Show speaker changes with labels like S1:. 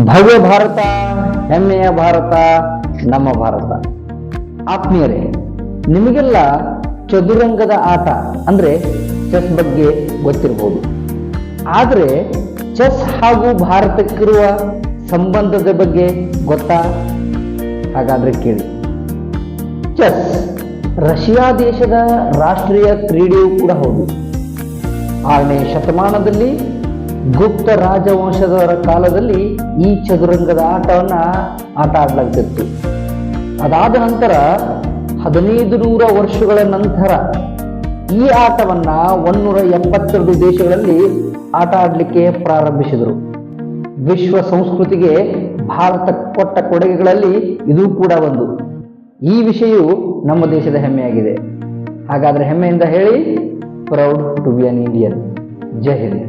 S1: ಭವ್ಯ ಭಾರತ, ಹೆಮ್ಮೆಯ ಭಾರತ, ನಮ್ಮ ಭಾರತ. ಆತ್ಮೀಯರೇ, ನಿಮಗೆಲ್ಲ ಚದುರಂಗದ ಆಟ ಅಂದ್ರೆ ಚೆಸ್ ಬಗ್ಗೆ ಗೊತ್ತಿರಬಹುದು. ಆದರೆ ಚೆಸ್ ಹಾಗೂ ಭಾರತಕ್ಕಿರುವ ಸಂಬಂಧದ ಬಗ್ಗೆ ಗೊತ್ತಾ? ಹಾಗಾದ್ರೆ ಕೇಳಿ. ಚೆಸ್ ರಷ್ಯಾ ದೇಶದ ರಾಷ್ಟ್ರೀಯ ಕ್ರೀಡೆಯೂ ಕೂಡ ಹೌದು. 6ನೇ ಶತಮಾನದಲ್ಲಿ ಗುಪ್ತ ರಾಜವಂಶದವರ ಕಾಲದಲ್ಲಿ ಈ ಚದುರಂಗದ ಆಟ ಆಡಲಾಗ್ತಿತ್ತು. ಅದಾದ ನಂತರ 1500 ವರ್ಷಗಳ ನಂತರ ಈ ಆಟವನ್ನ 172 ದೇಶಗಳಲ್ಲಿ ಆಟ ಆಡಲಿಕ್ಕೆ ಪ್ರಾರಂಭಿಸಿದರು. ವಿಶ್ವ ಸಂಸ್ಕೃತಿಗೆ ಭಾರತ ಕೊಟ್ಟ ಕೊಡುಗೆಗಳಲ್ಲಿ ಇದು ಕೂಡ ಒಂದು. ಈ ವಿಷಯವು ನಮ್ಮ ದೇಶದ ಹೆಮ್ಮೆಯಾಗಿದೆ. ಹಾಗಾದ್ರೆ ಹೆಮ್ಮೆಯಿಂದ ಹೇಳಿ, proud to be an Indian. Jai Hind.